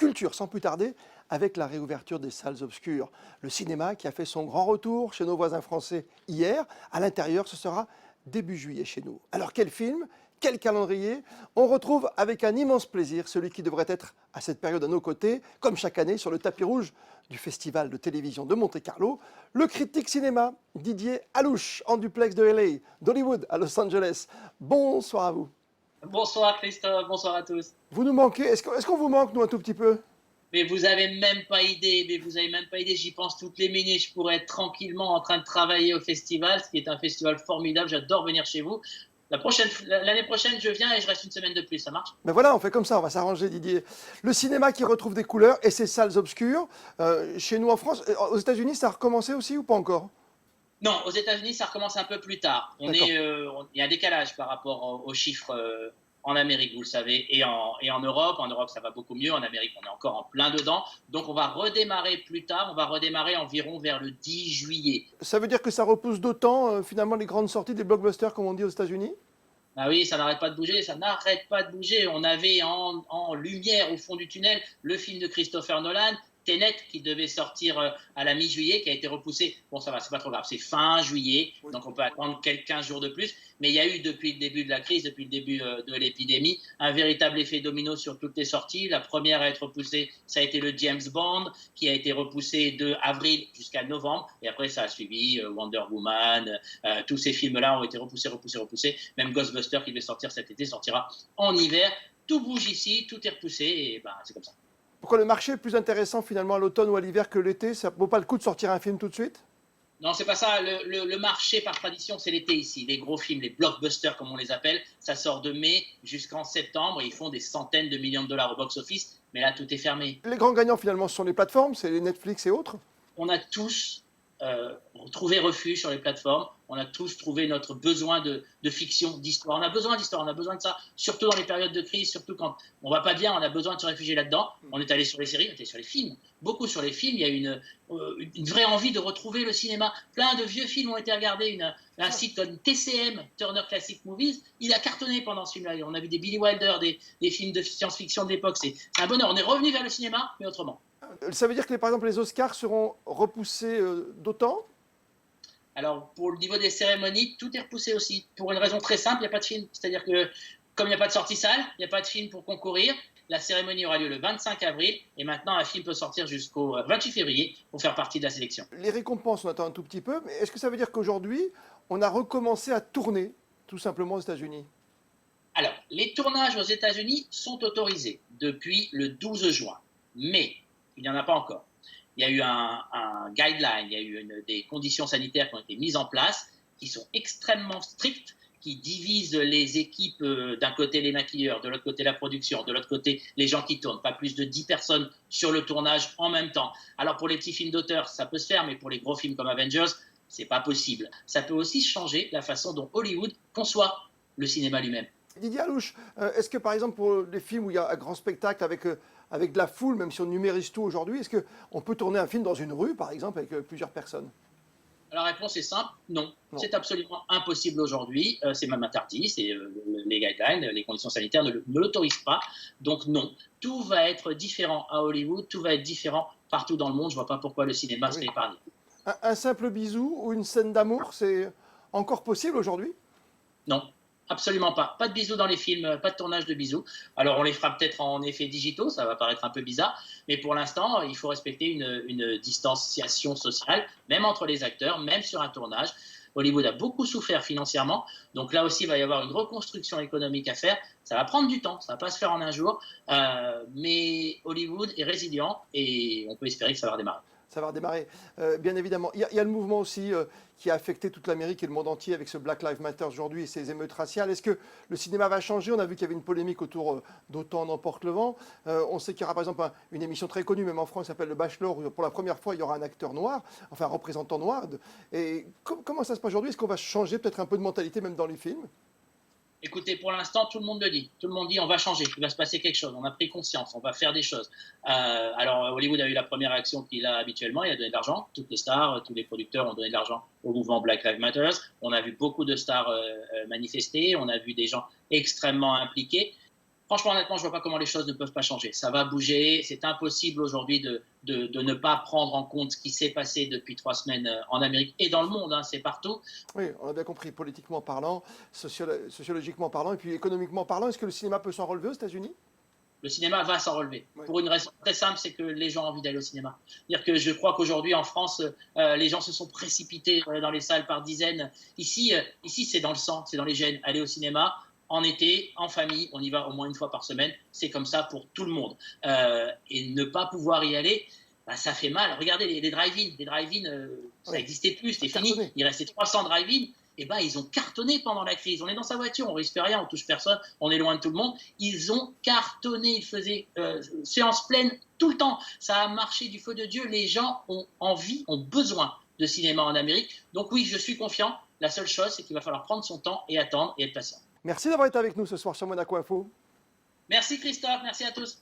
culture sans plus tarder avec la réouverture des salles obscures. Le cinéma qui a fait son grand retour chez nos voisins français hier. À l'intérieur, ce sera début juillet chez nous. Alors quel film? Quel calendrier? On retrouve avec un immense plaisir celui qui devrait être à cette période à nos côtés, comme chaque année sur le tapis rouge du Festival de télévision de Monte-Carlo, le critique cinéma Didier Alouche, en duplex de LA, d'Hollywood à Los Angeles. Bonsoir à vous. Bonsoir Christophe, bonsoir à tous. Vous nous manquez, est-ce qu'on vous manque nous un tout petit peu? Mais vous avez même pas idée, j'y pense toutes les minutes, je pourrais être tranquillement en train de travailler au festival, ce qui est un festival formidable, j'adore venir chez vous. L'année prochaine, je viens et je reste une semaine de plus, ça marche? Ben voilà, on fait comme ça, on va s'arranger Didier. Le cinéma qui retrouve des couleurs et ses salles obscures. Chez nous en France, aux États-Unis, ça a recommencé aussi ou pas encore? Non, aux États-Unis, ça recommence un peu plus tard. D'accord. Il y a un décalage par rapport aux chiffres en Amérique, vous le savez, et en Europe. En Europe, ça va beaucoup mieux. En Amérique, on est encore en plein dedans. Donc, on va redémarrer plus tard. On va redémarrer environ vers le 10 juillet. Ça veut dire que ça repousse d'autant finalement les grandes sorties des blockbusters comme on dit aux États-Unis? Ah oui, ça n'arrête pas de bouger, ça n'arrête pas de bouger. On avait en lumière au fond du tunnel le film de Christopher Nolan, Tenet, qui devait sortir à la mi-juillet, qui a été repoussé. Bon, ça va, c'est pas trop grave, c'est fin juillet, Oui. donc on peut attendre quelques 15 jours de plus. Mais il y a eu depuis le début de la crise, depuis le début de l'épidémie, un véritable effet domino sur toutes les sorties. La première à être repoussée, ça a été le James Bond, qui a été repoussé de avril jusqu'à novembre. Et après, ça a suivi Wonder Woman. Tous ces films-là ont été repoussés. Même Ghostbusters, qui devait sortir cet été, sortira en hiver. Tout bouge ici, tout est repoussé, et ben, c'est comme ça. Pourquoi le marché est plus intéressant finalement à l'automne ou à l'hiver que l'été? Ça vaut pas le coup de sortir un film tout de suite? Non, c'est pas ça. Le marché, par tradition, c'est l'été ici. Les gros films, les blockbusters, comme on les appelle, ça sort de mai jusqu'en septembre. Ils font des centaines de millions de dollars au box-office. Mais là, tout est fermé. Les grands gagnants finalement ce sont les plateformes, c'est les Netflix et autres. On a tous trouvé refuge sur les plateformes. On a tous trouvé notre besoin de fiction, d'histoire. On a besoin d'histoire, on a besoin de ça, surtout dans les périodes de crise, surtout quand on va pas bien, on a besoin de se réfugier là-dedans. On est allé sur les séries, on est allé sur les films. Beaucoup sur les films, il y a une vraie envie de retrouver le cinéma. Plein de vieux films ont été regardés. Un site comme TCM, Turner Classic Movies, il a cartonné pendant ce film-là. On a vu des Billy Wilder, des films de science-fiction de l'époque. C'est un bonheur. On est revenu vers le cinéma, mais autrement. Ça veut dire que par exemple les Oscars seront repoussés d'autant? Alors, pour le niveau des cérémonies, tout est repoussé aussi. Pour une raison très simple, il n'y a pas de film. C'est-à-dire que, comme il n'y a pas de sortie salle, il n'y a pas de film pour concourir. La cérémonie aura lieu le 25 avril et maintenant un film peut sortir jusqu'au 28 février pour faire partie de la sélection. Les récompenses, on attend un tout petit peu, mais est-ce que ça veut dire qu'aujourd'hui, on a recommencé à tourner tout simplement aux États-Unis? Alors, les tournages aux États-Unis sont autorisés depuis le 12 juin, mais il n'y en a pas encore. Il y a eu un guideline, il y a eu des conditions sanitaires qui ont été mises en place, qui sont extrêmement strictes, qui divisent les équipes, d'un côté les maquilleurs, de l'autre côté la production, de l'autre côté les gens qui tournent, pas plus de 10 personnes sur le tournage en même temps. Alors pour les petits films d'auteur, ça peut se faire, mais pour les gros films comme Avengers, c'est pas possible. Ça peut aussi changer la façon dont Hollywood conçoit le cinéma lui-même. Didier Alouche, est-ce que par exemple pour les films où il y a un grand spectacle avec de la foule, même si on numérise tout aujourd'hui, est-ce qu'on peut tourner un film dans une rue par exemple avec plusieurs personnes? La réponse est simple, non. Non. C'est absolument impossible aujourd'hui. C'est même interdit. Les guidelines, les conditions sanitaires ne l'autorisent pas. Donc non. Tout va être différent à Hollywood. Tout va être différent partout dans le monde. Je ne vois pas pourquoi le cinéma Oui. serait épargné. Un simple bisou ou une scène d'amour, c'est encore possible aujourd'hui? Non, absolument pas. Pas de bisous dans les films, pas de tournage de bisous. Alors on les fera peut-être en effets digitaux, ça va paraître un peu bizarre, mais pour l'instant, il faut respecter une distanciation sociale, même entre les acteurs, même sur un tournage. Hollywood a beaucoup souffert financièrement, donc là aussi, il va y avoir une reconstruction économique à faire. Ça va prendre du temps, ça ne va pas se faire en un jour, mais Hollywood est résilient et on peut espérer que ça va redémarrer. Ça va redémarrer, bien évidemment. Il y a le mouvement aussi qui a affecté toute l'Amérique et le monde entier avec ce Black Lives Matter aujourd'hui et ces émeutes raciales. Est-ce que le cinéma va changer? On a vu qu'il y avait une polémique autour d'Autant n'emporte le vent. On sait qu'il y aura par exemple une émission très connue, même en France, qui s'appelle Le Bachelor, où pour la première fois, il y aura un acteur noir, enfin un représentant noir. Et comment ça se passe aujourd'hui? Est-ce qu'on va changer peut-être un peu de mentalité même dans les films? Écoutez, pour l'instant, tout le monde le dit. Tout le monde dit on va changer, il va se passer quelque chose, on a pris conscience, on va faire des choses. Alors, Hollywood a eu la première réaction qu'il a habituellement, il a donné de l'argent. Toutes les stars, tous les producteurs ont donné de l'argent au mouvement Black Lives Matter. On a vu beaucoup de stars manifester, on a vu des gens extrêmement impliqués. Franchement, honnêtement, je ne vois pas comment les choses ne peuvent pas changer. Ça va bouger. C'est impossible aujourd'hui de ne pas prendre en compte ce qui s'est passé depuis 3 semaines en Amérique et dans le monde. Hein, c'est partout. Oui, on a bien compris, politiquement parlant, sociologiquement parlant, et puis économiquement parlant, est-ce que le cinéma peut s'en relever aux États-Unis? Le cinéma va s'en relever. Oui. Pour une raison très simple, c'est que les gens ont envie d'aller au cinéma. C'est-à-dire que je crois qu'aujourd'hui, en France, les gens se sont précipités dans les salles par dizaines. Ici c'est dans le sang, c'est dans les gènes. Aller au cinéma, en été, en famille, on y va au moins une fois par semaine. C'est comme ça pour tout le monde. Et ne pas pouvoir y aller, bah, ça fait mal. Regardez les drive-in. Les drive-in, ça Oui. n'existait plus, c'était fini. Cartonné. Il restait 300 drive-in. Et ben, ils ont cartonné pendant la crise. On est dans sa voiture, on risque rien, on touche personne, on est loin de tout le monde. Ils ont cartonné, ils faisaient séance pleine tout le temps. Ça a marché du feu de Dieu. Les gens ont envie, ont besoin de cinéma en Amérique. Donc oui, je suis confiant. La seule chose, c'est qu'il va falloir prendre son temps et attendre et être patient. Merci d'avoir été avec nous ce soir sur Monaco Info. Merci Christophe, merci à tous.